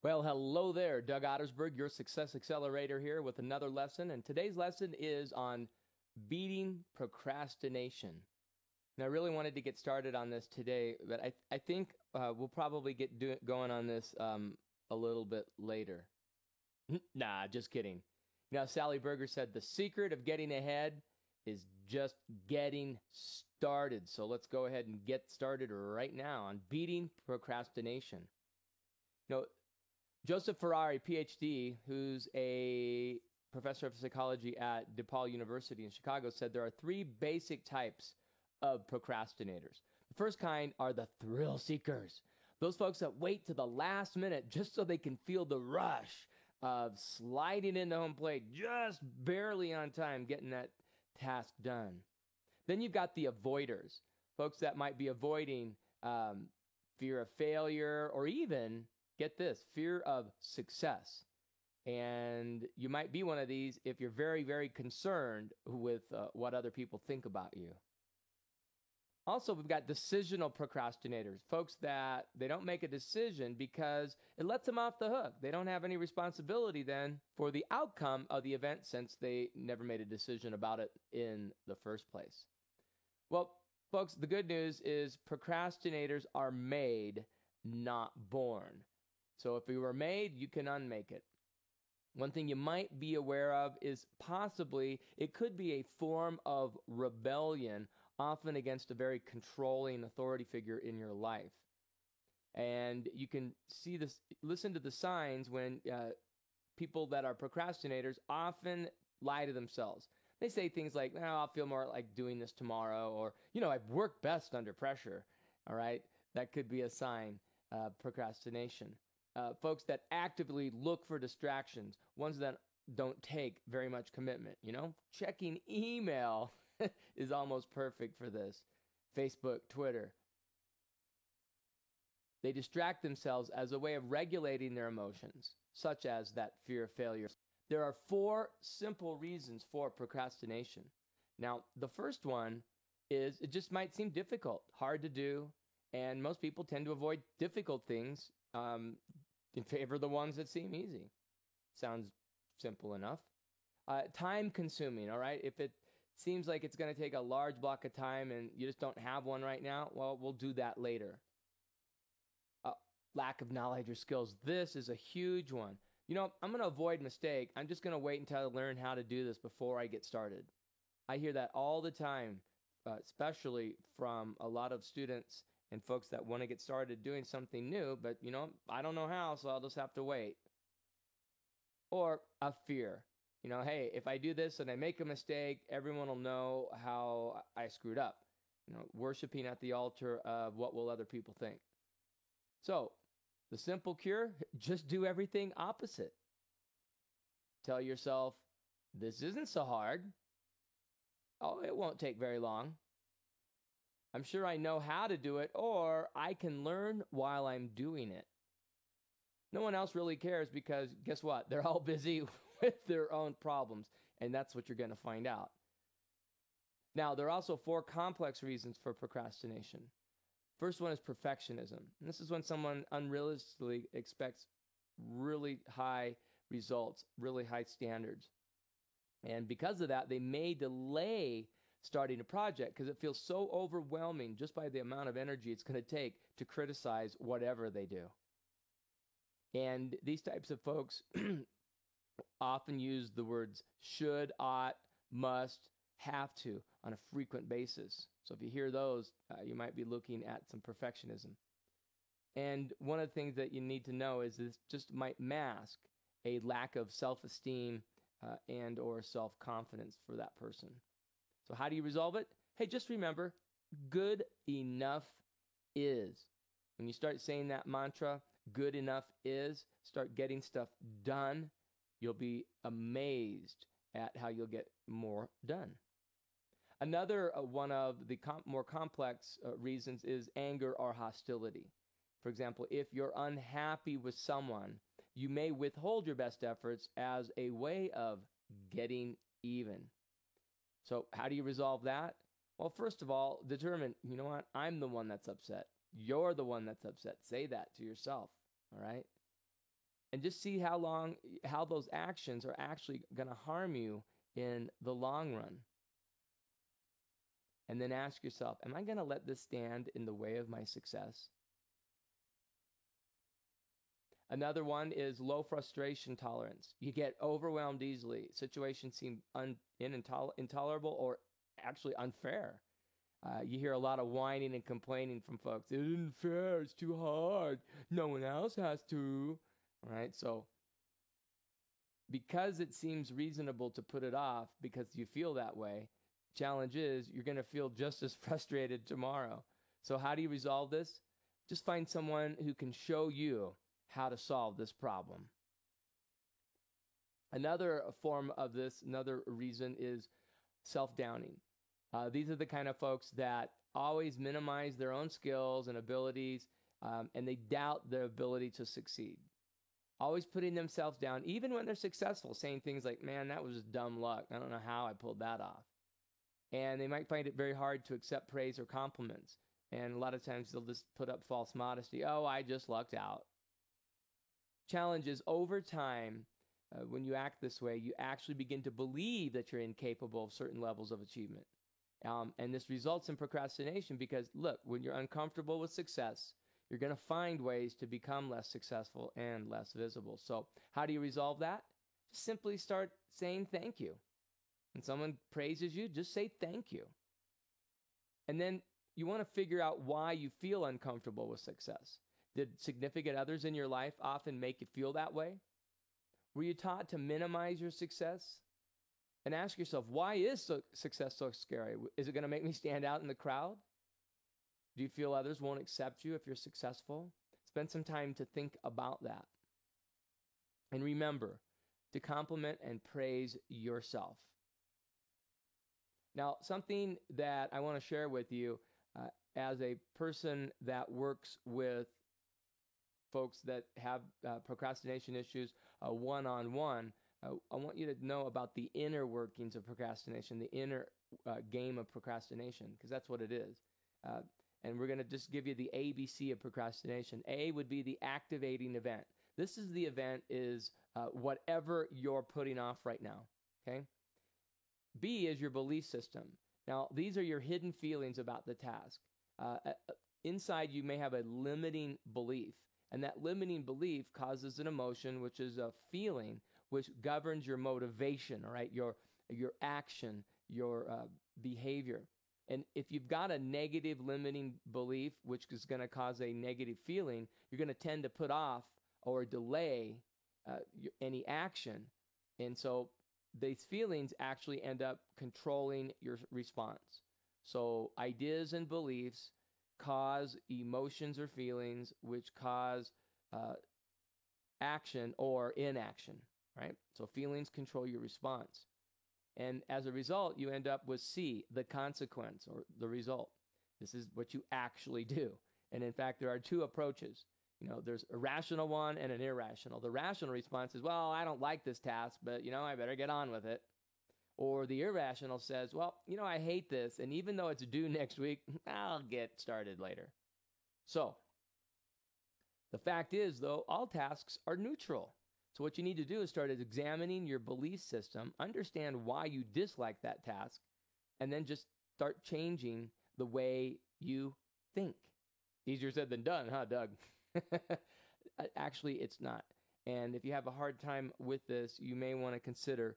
Well, hello there. Doug Ottersberg, your Success Accelerator here with another lesson. And today's lesson is on beating procrastination. And I really wanted to get started on this today, but I think we'll probably get going on this a little bit later. Nah, just kidding. Now, Sally Berger said the secret of getting ahead is just getting started. So let's go ahead and get started right now on beating procrastination. You know, Joseph Ferrari, PhD, who's a professor of psychology at DePaul University in Chicago, said there are three basic types of procrastinators. The first kind are the thrill seekers, those folks that wait to the last minute just so they can feel the rush of sliding into home plate just barely on time, getting that task done. Then you've got the avoiders, folks that might be avoiding fear of failure or even, get this, fear of success. And you might be one of these if you're very, very concerned with what other people think about you. Also, we've got decisional procrastinators, folks that they don't make a decision because it lets them off the hook. They don't have any responsibility then for the outcome of the event since they never made a decision about it in the first place. Well, folks, the good news is procrastinators are made, not born. So if you were made, you can unmake it. One thing you might be aware of is possibly it could be a form of rebellion, often against a very controlling authority figure in your life. And you can see this, listen to the signs when people that are procrastinators often lie to themselves. They say things like, "No, I'll feel more like doing this tomorrow," or, I work best under pressure. All right. That could be a sign of procrastination. Folks that actively look for distractions, ones that don't take very much commitment, checking email is almost perfect for this. Facebook, Twitter. They distract themselves as a way of regulating their emotions, such as that fear of failure. There are 4 simple reasons for procrastination. Now, the first one is it just might seem difficult, hard to do, and most people tend to avoid difficult things in favor of the ones that seem easy. Sounds simple enough. Time consuming, all right? If it seems like it's going to take a large block of time and you just don't have one right now, well, we'll do that later. Lack of knowledge or skills. This is a huge one. I'm going to avoid mistake. I'm just going to wait until I learn how to do this before I get started. I hear that all the time, especially from a lot of students and folks that want to get started doing something new, but, I don't know how, so I'll just have to wait. Or a fear. Hey, if I do this and I make a mistake, everyone will know how I screwed up. Worshiping at the altar of what will other people think. So, the simple cure, just do everything opposite. Tell yourself, this isn't so hard. Oh, it won't take very long. I'm sure I know how to do it, or I can learn while I'm doing it. No one else really cares because guess what? They're all busy with their own problems, and that's what you're going to find out. Now, there are also 4 complex reasons for procrastination. First one is perfectionism. And this is when someone unrealistically expects really high results, really high standards. And because of that, they may delay starting a project because it feels so overwhelming just by the amount of energy it's going to take to criticize whatever they do. And these types of folks often use the words should, ought, must, have to on a frequent basis. So if you hear those, you might be looking at some perfectionism. And one of the things that you need to know is this just might mask a lack of self-esteem and or self-confidence for that person. So how do you resolve it? Hey, just remember, good enough is. When you start saying that mantra, good enough is, start getting stuff done, you'll be amazed at how you'll get more done. Another one of the more complex reasons is anger or hostility. For example, if you're unhappy with someone, you may withhold your best efforts as a way of getting even. So how do you resolve that? Well, first of all, determine, you know what, I'm the one that's upset. You're the one that's upset. Say that to yourself, all right? and just see how those actions are actually going to harm you in the long run. And then ask yourself, am I going to let this stand in the way of my success? Another one is low frustration tolerance. You get overwhelmed easily. Situations seem intolerable or actually unfair. You hear a lot of whining and complaining from folks. It isn't fair. It's too hard. No one else has to. All right. So because it seems reasonable to put it off because you feel that way, challenge is you're going to feel just as frustrated tomorrow. So how do you resolve this? Just find someone who can show you how to solve this problem. Another form of this, another reason is self-downing. These are the kind of folks that always minimize their own skills and abilities, and they doubt their ability to succeed. Always putting themselves down, even when they're successful, saying things like, man, that was just dumb luck. I don't know how I pulled that off. And they might find it very hard to accept praise or compliments. And a lot of times they'll just put up false modesty. Oh, I just lucked out. Challenge is over time, when you act this way, you actually begin to believe that you're incapable of certain levels of achievement. And this results in procrastination because, look, when you're uncomfortable with success, you're going to find ways to become less successful and less visible. So how do you resolve that? Just simply start saying thank you. When someone praises you, just say thank you. And then you want to figure out why you feel uncomfortable with success. Did significant others in your life often make you feel that way? Were you taught to minimize your success? And ask yourself, why is success so scary? Is it going to make me stand out in the crowd? Do you feel others won't accept you if you're successful? Spend some time to think about that. And remember to compliment and praise yourself. Now, something that I want to share with you as a person that works with folks that have procrastination issues one-on-one, I want you to know about the inner workings of procrastination, the inner game of procrastination, because that's what it is. And we're going to just give you the ABC of procrastination. A would be the activating event. This is the event is whatever you're putting off right now, okay? B is your belief system. Now, these are your hidden feelings about the task. Inside, you may have a limiting belief, and that limiting belief causes an emotion, which is a feeling, which governs your motivation, all right, your action, your behavior. And if you've got a negative limiting belief, which is going to cause a negative feeling, you're going to tend to put off or delay any action. And so these feelings actually end up controlling your response. So ideas and beliefs cause emotions or feelings, which cause action or inaction, right? So feelings control your response. And as a result, you end up with C, the consequence or the result. This is what you actually do. And in fact, there are two approaches. You know, there's a rational one and an irrational. The rational response is, well, I don't like this task, but, I better get on with it. Or the irrational says, well, I hate this, and even though it's due next week, I'll get started later. So the fact is, though, all tasks are neutral. So what you need to do is start examining your belief system, understand why you dislike that task, and then just start changing the way you think. Easier said than done, huh, Doug? Actually, it's not. And if you have a hard time with this, you may want to consider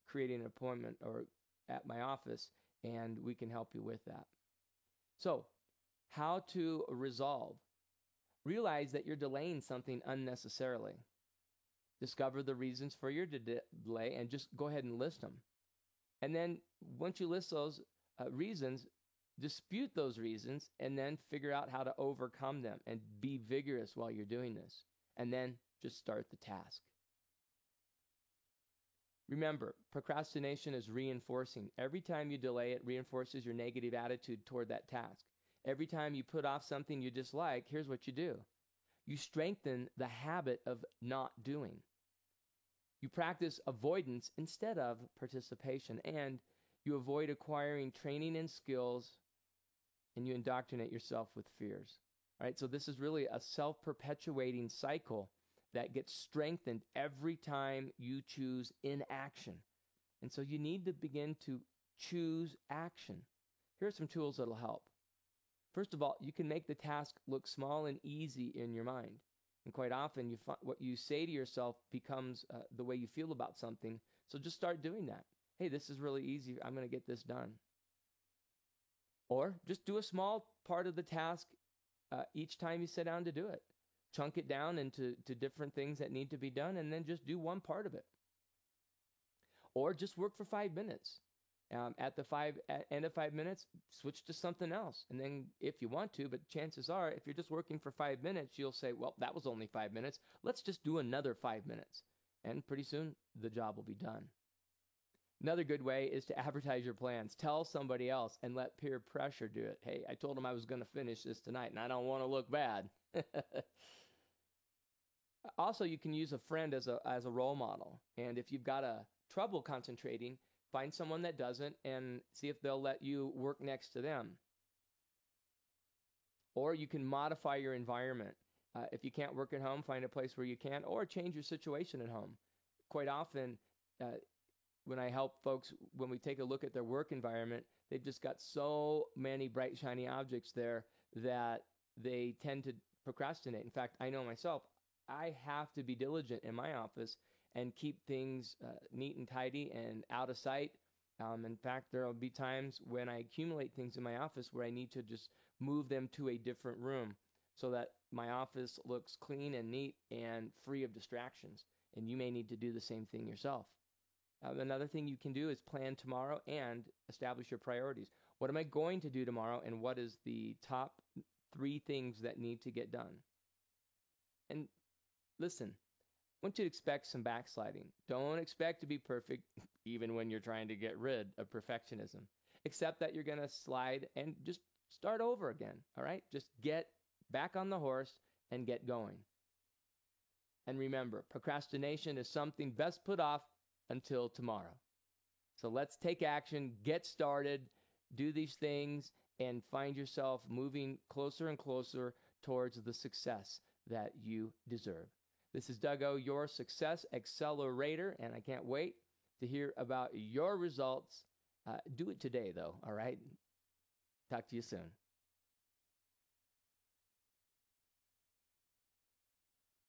creating an appointment or at my office, and we can help you with that. So, how to resolve? Realize that you're delaying something unnecessarily. Discover the reasons for your delay and just go ahead and list them. And then once you list those reasons, dispute those reasons and then figure out how to overcome them and be vigorous while you're doing this. And then just start the task. Remember, procrastination is reinforcing. Every time you delay, it reinforces your negative attitude toward that task. Every time you put off something you dislike, here's what you do. You strengthen the habit of not doing. You practice avoidance instead of participation, and you avoid acquiring training and skills, and you indoctrinate yourself with fears. All right, so this is really a self-perpetuating cycle that gets strengthened every time you choose inaction. And so you need to begin to choose action. Here are some tools that'll help. First of all, you can make the task look small and easy in your mind. And quite often, what you say to yourself becomes the way you feel about something. So just start doing that. Hey, this is really easy. I'm going to get this done. Or just do a small part of the task each time you sit down to do it. Chunk it down into different things that need to be done, and then just do one part of it. Or just work for 5 minutes. At the end of 5 minutes, switch to something else. And then if you want to, but chances are, if you're just working for 5 minutes, you'll say, well, that was only 5 minutes. Let's just do another 5 minutes. And pretty soon, the job will be done. Another good way is to advertise your plans. Tell somebody else and let peer pressure do it. Hey, I told them I was going to finish this tonight, and I don't want to look bad. Also, you can use a friend as a role model. And if you've got trouble concentrating, find someone that doesn't and see if they'll let you work next to them. Or you can modify your environment. If you can't work at home, find a place where you can, or change your situation at home. Quite often, when I help folks, when we take a look at their work environment, they've just got so many bright, shiny objects there that they tend to procrastinate. In fact, I know myself, I have to be diligent in my office and keep things neat and tidy and out of sight. In fact, there will be times when I accumulate things in my office where I need to just move them to a different room so that my office looks clean and neat and free of distractions. And you may need to do the same thing yourself. Another thing you can do is plan tomorrow and establish your priorities. What am I going to do tomorrow, and what is the top 3 things that need to get done? And listen, I want you to expect some backsliding. Don't expect to be perfect even when you're trying to get rid of perfectionism. Accept that you're going to slide and just start over again, all right? Just get back on the horse and get going. And remember, procrastination is something best put off until tomorrow. So let's take action, get started, do these things, and find yourself moving closer and closer towards the success that you deserve. This is Doug O, your Success Accelerator, and I can't wait to hear about your results. Do it today, though, all right? Talk to you soon.